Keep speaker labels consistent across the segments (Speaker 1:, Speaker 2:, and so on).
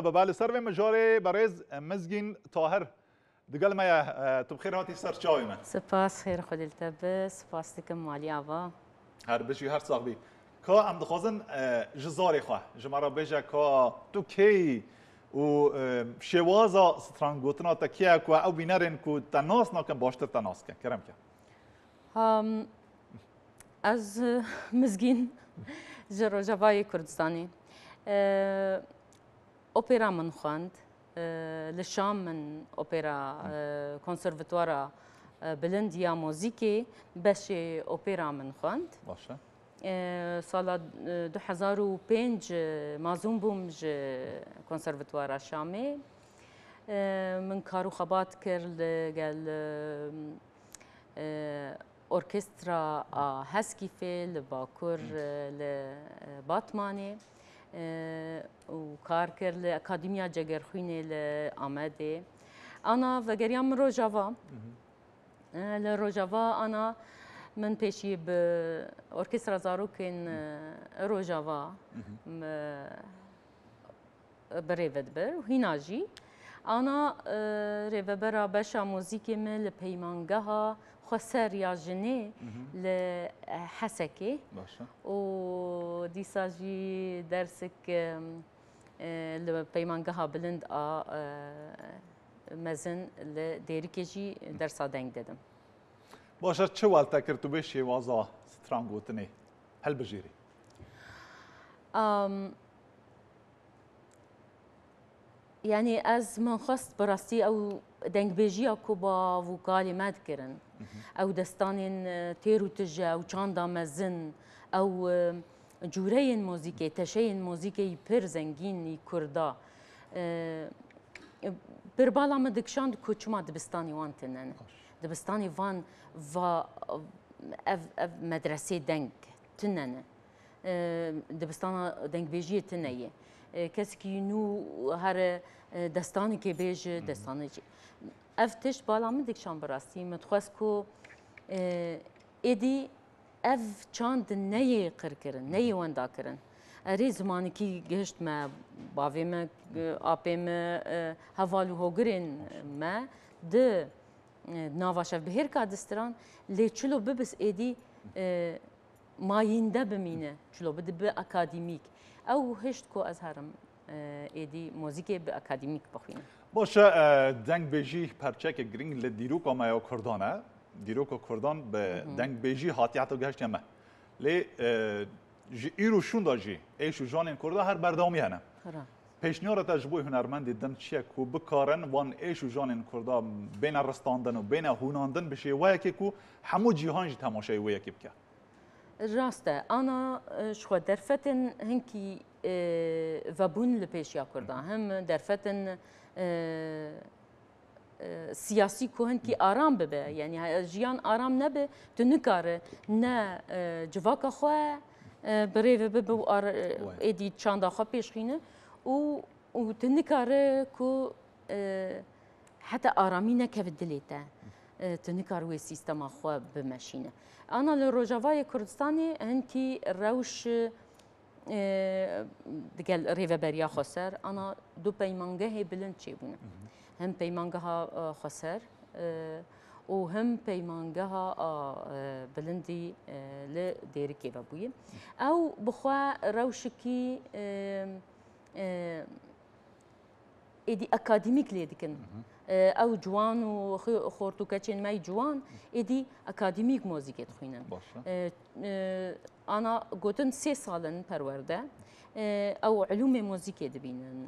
Speaker 1: ببال سر مجاری برز مزگین طاهر دقل ما تو بخیر هاتی سر چاوی من
Speaker 2: سپاس خیر خود التبه سپاس دکم مالی آوا
Speaker 1: هر بشی هر صاحبی که ام دخوازن جزاری خواه جمعه بیجا که تو کی و شوازا سترانگوتنا تا کیا کو او بینرن کو تناس ناکن باشتر تناس کن کرم که
Speaker 2: از مزگین جروجوای کردستانی اوپرا من خواند لشام من اوپرا کنسرواتوارا بلندیا موزیکی بش اوپرا من خواند
Speaker 1: باشه
Speaker 2: سال 2005 مازون بوم ج کنسرواتوارا شامی من کارو خبات کرد گل ارکسترا هسکی فیل باکور لباتمانی و کار کرد لأکادمیا جگرخوینه لآمده أنا وگریام روجاوا لروجاوا أنا من پیشی به ارکسترا زاروکن روجاوا بريفد بر وهناجي أنا ريفبرا باشا موزيكي من لبيمانجها خسر يا جني لحسكي وديساجي درسك لبيمانجها بلند مزن لديركيجي درسا دنگ ددم
Speaker 1: باشه چه والتا کرد به شوازا سترانگوتنی هل بجیری
Speaker 2: يعني از من خست براستي او دنگ بيجيا كوبا وكالي ماد كرن او دستانين تيرو تجا او چاندا مزن او جورين موزيكي تشين موزيكي پر زنگين كردا بربالا ما دكشاند كوچما دبستاني وان تنن دبستاني وان و اف مدرسه دنگ تنن دبستانا دنگ بيجي تنيه کسی که نو هر دستانی که بیج دستانی چی افتش بالا من دکشان براستی متخواست کو ایدی اف چاند نیه قر کرن نیه وندا کرن اری زمانی که گشت ما باوی ما آپی ما هوالو هوگرین ما ده نواشف بهر که دستران لی چلو ببس ایدی ماینده بمینه چلو بده به اکادمیک او هشت کو از هرم ایدی موزیک به اکادمیک بخوینه
Speaker 1: باشه دنگ بیجی پرچک گرینگ لدیروک آمای او کردانه دیروک و کردان به دنگ بیجی هاتیات و گشت یمه لی ایرو شون داجی ایشو جانین کرده هر بردامی هنه پیشنیار تجربه هنرمند دیدن چیه کو بکارن وان ایشو جانین کرده بین رستاندن و بین هوناندن بشه ویا که کو همو جیهان جی تماشای ویا که بکه
Speaker 2: راسته أنا شو درفتن هنكي وابون لبيشيا كردان هم درفتن سياسي كو هنكي آرام ببه يعني جيان آرام نبه تنكار نا جواكا خواه بريف ببه و ايدي چاندا خواه بيشخينه و تنكار كو حتى آرامي نكف دليته تنكار وي سيستما خواه بمشينه أنا لروجافاي كردستاني هنكي روش دقال ريفابريا خسر أنا دو بيمانجه بلند شيبونه هم بيمانجها خسر وهم بيمانجها بلندي لديركي بابوي أو بخوا روشكي إدي أكاديميك ليدكن او جوان و خورتو کچین مای جوان ایدی اکادمیک موزیک تخوینن انا گوتن 3 سالن پرورده او علوم موزیک دبینن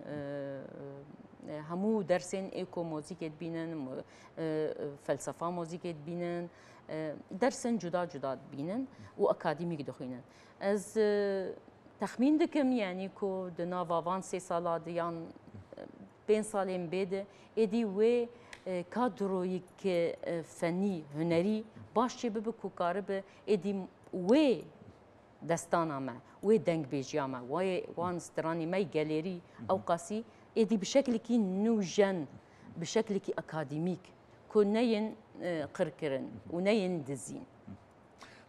Speaker 2: همو درسین ايكو موزیک دبینن فلسفه موزیک دبینن درسن جدا جدا دبینن و اکادمیک دخوینن از تخمین دکم یعنی کو دنا وان 3 سالا دیان 5 سالين بيده ايدي و كادرويك فني هنري باش ببكو كارب ايدي و دستانا ما و دنگ بيجياما و وان ستراني ماي جاليري او قاسي ايدي بشكل كي نوجن بشكل كي اكاديميك كونين قركرن ونين دزين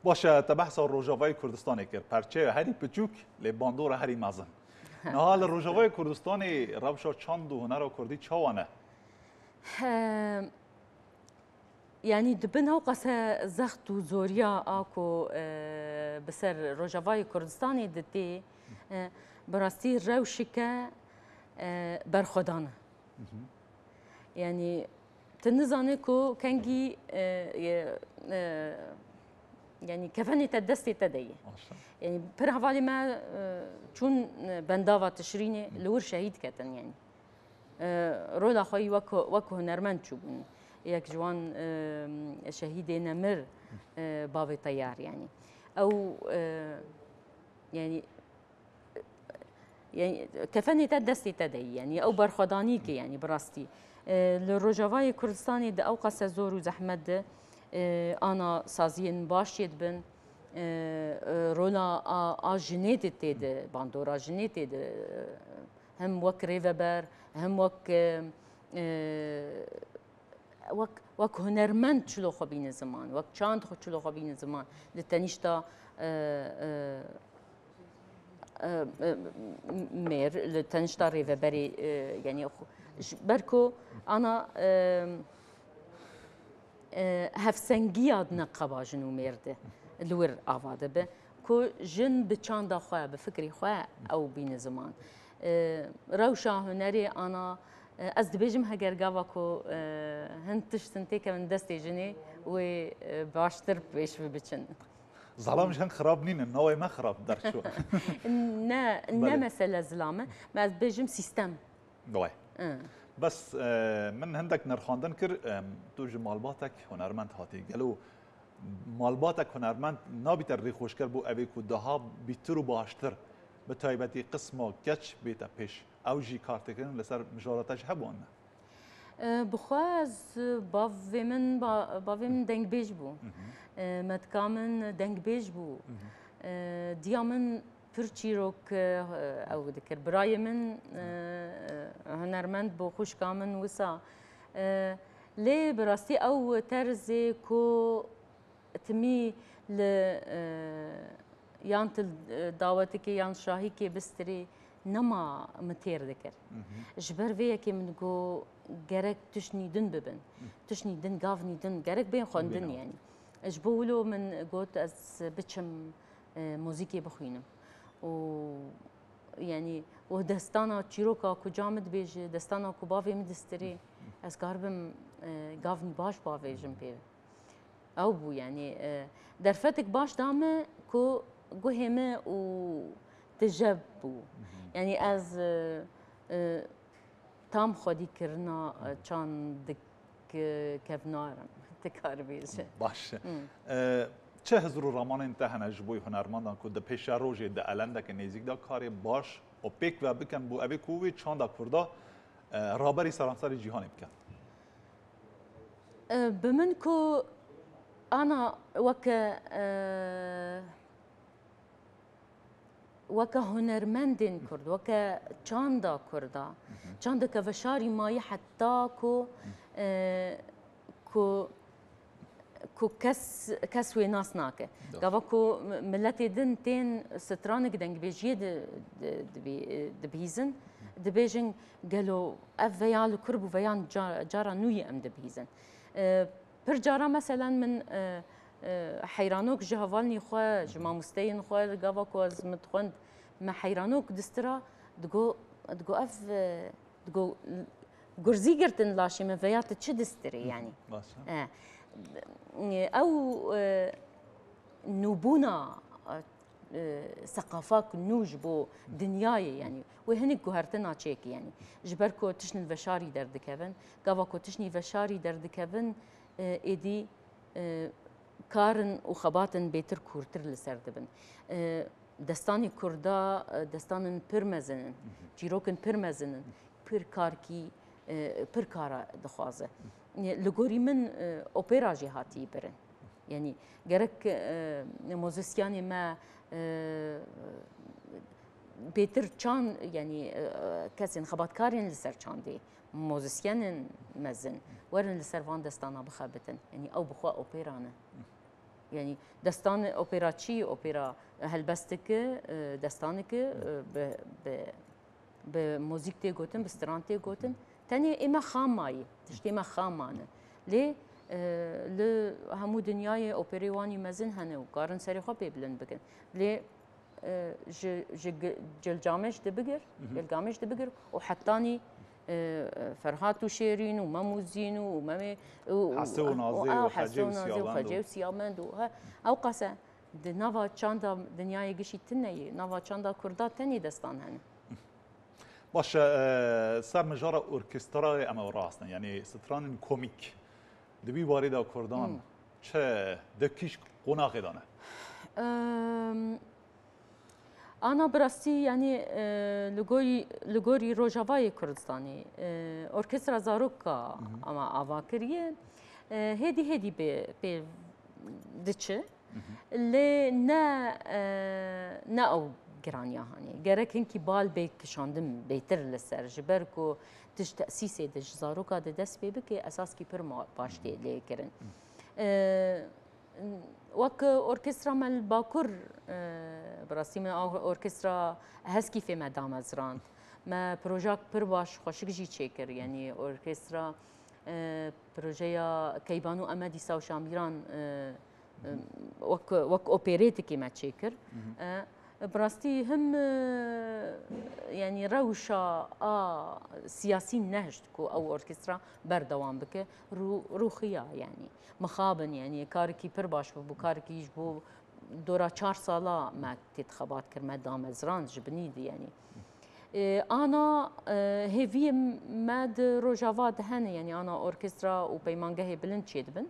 Speaker 1: باشه تبحث الروجافای کردستانی کرد پرچه هری پچوک لی باندور هری مازن نهال الروجاوای کردستانی رابشا چند و هنر و کردی چوانه
Speaker 2: يعني دبن هو قصة زخت وزوريا اكو بسر روجافاي كردستاني دتي براستي روشكة برخدانة يعني تنزاني كو كانجي يعني كفني تدستي تدي يعني بر هفالي ما چون بنداوا تشريني لور شهيد كتن يعني رولا خوي وكو هنرمند چوبون يك جوان شهيد نمر بابي طيار يعني او يعني كفني تدستي تدي يعني او برخدانيك يعني براستي الروجافاي كردستاني د اوقات زور وزحمت انا سازين باشيت بن رولا اجنيت تيد باندورا جنيت هم وك ريفبر هم وك هنرمند شلو خبين زمان وك چاند خو شلو خبين زمان لتنشتا مير لتنشتا ريفبري يعني بركو انا هفسنگیاد نقبا جنو مرده لور آواده به کو جن بچاندا خواه بفکری خواه او بین زمان روشا هنری انا از دبیجم هگر گاوا کو هند تشتنتی که من دستی جنی و باشتر پیش بچن
Speaker 1: ظلامش هن خراب نين نوع ما خراب در شو
Speaker 2: نه مسئله ظلامه ما از بيجم سيستم
Speaker 1: دوای بس من هندك نرخاندن كر تو مالباتك هنرمند هاتي قالوا مالباتك هنرمند نابت الري خوشكر بو ابي كدها بيترو باشتر بتايبتي قسمه كاتش بيتا بيش او جي كارتكن لسر مجاراتش هبون
Speaker 2: بخواز باوی من دنگ بیج بو متکامن دنگ بیج بو دیامن پرچیروک او دکر برای من هنرمند بو خوش کامن وسا لی براستی او ترزی کو تمی ل یان تل دعوتی که یان شاهی که بستری نما متیر دکر جبر ویا که من گو گرک تشنی دن ببن تشنی دن گاونی دن گرک بین خوندن يعني اجبولو من قلت از بچم موزيكي بخوينم و يعني ودستانا تشيروكا كو جامد بيج دستانا كو بافي مدستري از كاربم گاوني باش بافي جنبي او بو يعني درفتك باش دامه كو قهمه و تجبو يعني از تام خودی کرنا چند کفنارم تکار بیشه
Speaker 1: باشه چه هزرو رامان انتهنا جبوی هنرمندان که ده پیش روزی ده الانده که نزدیک دا کاری باش و پیک و بکن بو ابی کوی چند کرده رابری سرانسر جهانی بکن
Speaker 2: بمن کو انا وكا هنرمندين كرد وكا چاندا كردا چاندا كفشاري ماي حتى كو كس ويناس ناكه قاوا كو ملتي دن تين سترانك دنگ بيجي دبيزن دبيجن قالوا افيال كربو فيان جارا نوي ام دبيزن بر جارا مثلا من حيرانوك جهوالني خو جما مستين خو قاوا كو از متخوند ما حيرانوك دسترا دغو اف دغو غرزيغرتن لاشي ما فيات تش دستري يعني او نوبونا ثقافات نوج بو دنياي يعني وهنك جوهرتنا تشيك يعني جبركو تشن الفشاري دردكبن قاوا تشني فشاري دردكبن ايدي كارن وخباتن بيتر كورتر لسردبن دستاني كردا دستانن پرمزنن جيروكن پرمزنن پر كاركي پر كارا دخوازه لغوري من اوبرا جهاتي برن يعني جرك موزيسياني ما بيتر چان يعني كسين خبات كارين لسر چان دي موزيسيان مزن ورن لسر وان دستانا بخابتن يعني او بخوا اوبرانا يعني دستان اوبرا چی اوبرا هلبستك دستانك به موزیک تی گوتن به ستران تی گوتن تنی اما خامایی تشتی ما خامانه لی ل همو دنیای اوپری وانی مزن هنه و کارن سری خواب ببلن بکن لی جلجامش دبگر جلجامش دبگر و حتانی فرحات و شیرین و مموزین و مم
Speaker 1: حسه و نازه و خجه و
Speaker 2: سیامند و او قصه نوا چاندا دنیای گشی تنیه نوا چاندا کردا تنی دستان هنه
Speaker 1: باشه سر مجارا ارکسترای اما راستن یعنی ستران کومیک دبی وارد کردان چه دکیش قناقی دانه
Speaker 2: أنا براسي يعني لغوري روجافاي كردستاني أوركسترا زاروكا أما أفاكرية هدي ب دتشة اللي نا أو جرانيا هاني جرك إنكي بال بيك شاندم بيتر للسر جبركو تج تأسيسي دج زاروكا دس بيبكي أساس كي برما باشتي اللي كرن وك أوركسترا مال باكور براسي من أوركسترا هسكي في مدام أزراند ما بروجاك برباش خوشك جي تشيكر يعني أوركسترا بروجيا كيبانو أمادي ساو شاميران وك أوبريتكي ما تشيكر براستي هم يعني روشا سياسي نهجتكو او اوركسترا بردوام بك روخيا يعني مخابن يعني كاركي برباش بو كاركي يجبو دورا 4 سالا ما تتخبات كرما دام زران جبنيدي يعني انا هيفي ماد روجافات هن يعني انا اوركسترا وبيمانجه بلند شيدبن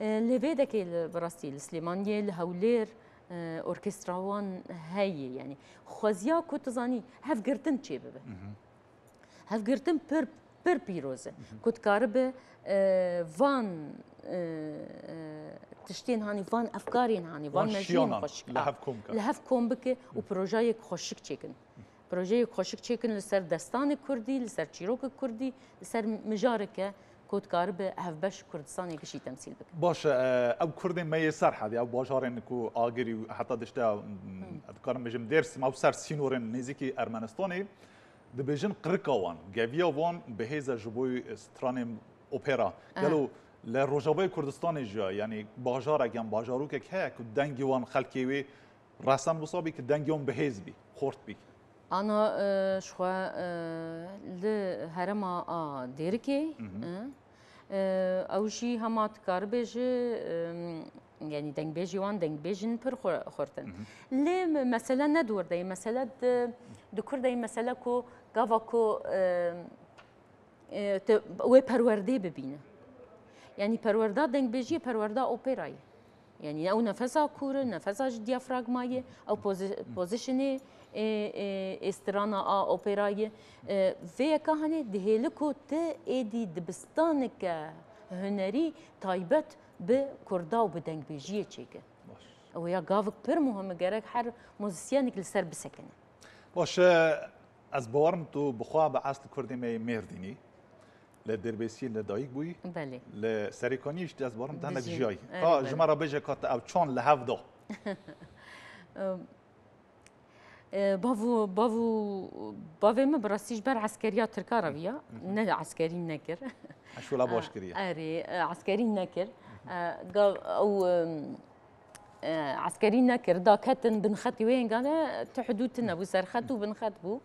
Speaker 2: لفيدك براستي السليمانيه الهولير اوركستراوان هاي يعني خوازيا كنت زاني هف قرتن تشي ببه هف قرتن بر بيروزه كنت كاربه فان تشتين هاني فان افكارين هاني فان مجين خوشك لهف كومبك وبروجايك خوشك تشيكن بروجايك خوشك تشيكن لسر دستان كردي لسر تشيروك كردي لسر مجاركه كود كاربه هفبش كردستان يكشي تمثيل بك
Speaker 1: باش او كردي ما يسر حدي او باشار انكو اگري حتى دشتا اذكر مجم درس ما بسر سينورن نزيكي ارمنستاني دبيجن قرقوان جافيا وان بهذا جبوي سترانم اوبرا قالوا لروجاوي كردستان جا يعني باجار اگم باجاروك هيك دنگي وان خلكيوي رسم بصابي كدنگيون بهزبي خورت بي
Speaker 2: أنا شوى لهرما ديركي أو شيء هما تكاربج يعني دنگ بيجي وان دنگ بيجن پر خورتن ليه مثلا ندور داي مثلا دكور داي مثلا كو قاوا كو وي پروردي ببينه يعني پروردا دنگ بيجي پروردا اوبراي يعني او نفسها كور نفسها ديافراغماي او بوزيشني استرانا اوبراي في كهنه دهلكو ت ايدي دبستانك هنري تايبت بكردا وبدنگ بيجيه تشيكه ويا قافك بر مهم جرك حر موزيسيانك لسر بسكنه
Speaker 1: باش از باورم تو بخوا بعست كردي ميرديني لدربيسي لدايق بوي
Speaker 2: بله
Speaker 1: لسريكانيش از باورم تنك جاي ها جمره بيجه كات او چون لهفدو
Speaker 2: بافو ما براسيش بر عسكريه تركا رويه نه عسكري نكر
Speaker 1: شو لا باشكريه
Speaker 2: اري عسكري نكر او عسكري نكر داكتن بنخطي وين قال تحدودنا بو سرختو بنخط بو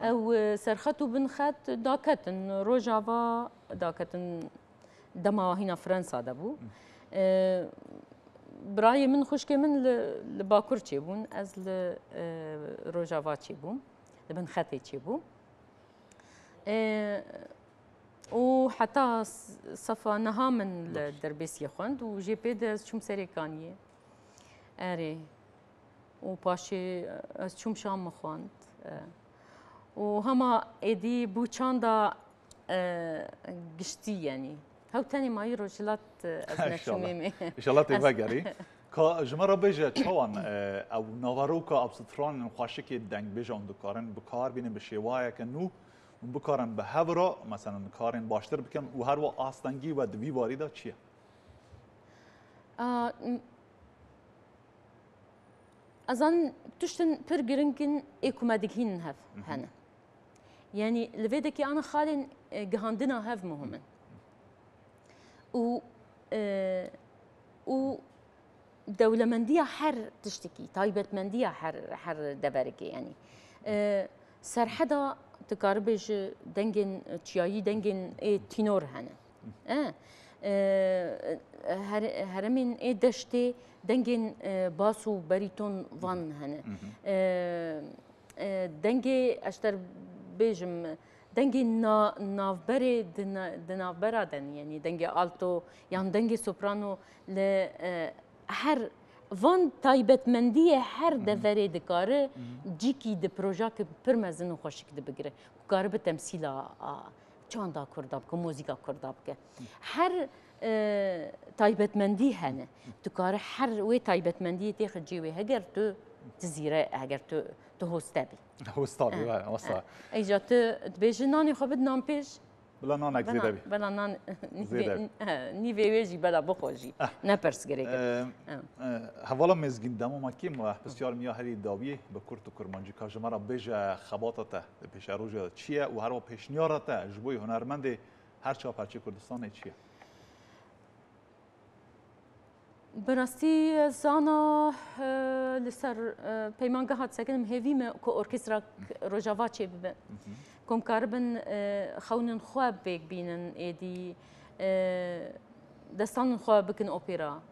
Speaker 2: او سرختو بنخط داكتن روجافا داكتن دما هنا فرنسا دبو برای من خوش که من لباکور چی بون از روجاوا چی بون لبن خطی چی بون و حتی صفا نها من دربیسی خوند و جی پی از چوم سریکانیه اره و پاشی از چوم شام خوند و هما ایدی بو چاندا گشتی یعنی هاو تاني ماي روجلات
Speaker 1: ان شاء الله تبقري كا جمره بيجا تشوان او نوروكا او ستران خواشكي دنگ بيجون دكارن بكار بين بشيوايا كنو بكارن بهبرا مثلا كارن باشتر بكن و هر وا استنگي و دوي واريدا چيه
Speaker 2: ازان تشتن پر گرنگن ايكوماديكين هف هنا يعني لفيدكي أنا خالن جهاندنا هاف مهمن و دولمندية حر تشتكي طيبة مندية حر دبركي يعني سرحدا تقاربش دنجن تشياي دنجن تينور هنا هرمين دشتي دنجن باسو بريتون فان هنا دنجي اشتر بيجم دنجي نافبري دنافبرادن يعني دنجي التو يعني دنجي سوبرانو ل هر وان تایبت مندی هر دفعه دکاره جیکی د پروژه که پرمزن و خوشک دبگره کار به تمثیل چاندا کرداب که موزیکا کرداب که هر تایبت مندی هنه دکاره هر وی تایبت مندی تیخ جیوی هگر تو تزیره هگر تو هستابی
Speaker 1: هستابی واسه
Speaker 2: ایجا تو دبیجی نانی خوبت نام پیش
Speaker 1: بلا نانك زيدا بي
Speaker 2: بلا نان نيفي ويجي بلا بخوجي نبرس غريك
Speaker 1: هوالا مزگین دمو مکیم و بسیار میا هری داوی به کورت و کرمانجی که جمعه بیج خباتته پیش روز چیه و هر و پیشنیارته جبوی هنرمند هر چه پرچه کردستان چیه
Speaker 2: براستی زانا لسر پیمانگاه هات سکنم هیوی ما که ارکسترا روجاوا چه ببن کم کاربن خونن خواب بیگ بینن ایدی دستان خواب بکن اپرا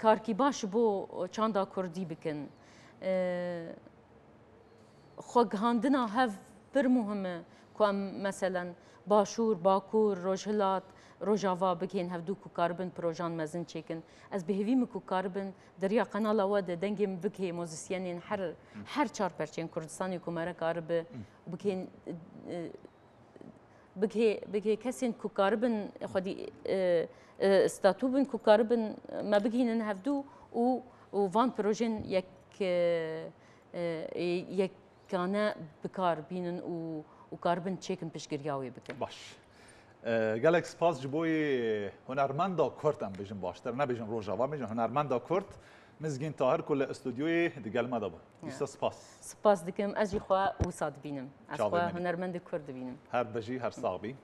Speaker 2: کارکی باش بو چاندا کردی بکن خوگهاندنا هف بر مهمه کم مثلا باشور باکور روجهلات روجاوا بکن هفدو کو کاربن پروژان مزن چکن از بهویم کو کاربن دریا قنال واد دنگم بکه موزیسیانین هر چهار پرچین کردستانی کو مرا کارب بکن بکه کسین کو کاربن خودی استاتوبن کو کاربن ما بگینن هفدو و وان پروژن یک کانه بکار بینن و کاربن چکن پشگریاوی بکن
Speaker 1: باش گلک سپاس جبوی هنرمندا کرد ام بیشم باشتر نه بیشم روجاوا بیشم هنرمندا کرد مزگین تاهر کل استودیوی دیگل ما دابا بیست
Speaker 2: سپاس دکم از خوا وساد بینم از خوا هنرمند کرد بینم
Speaker 1: هر بجی هر صاحبی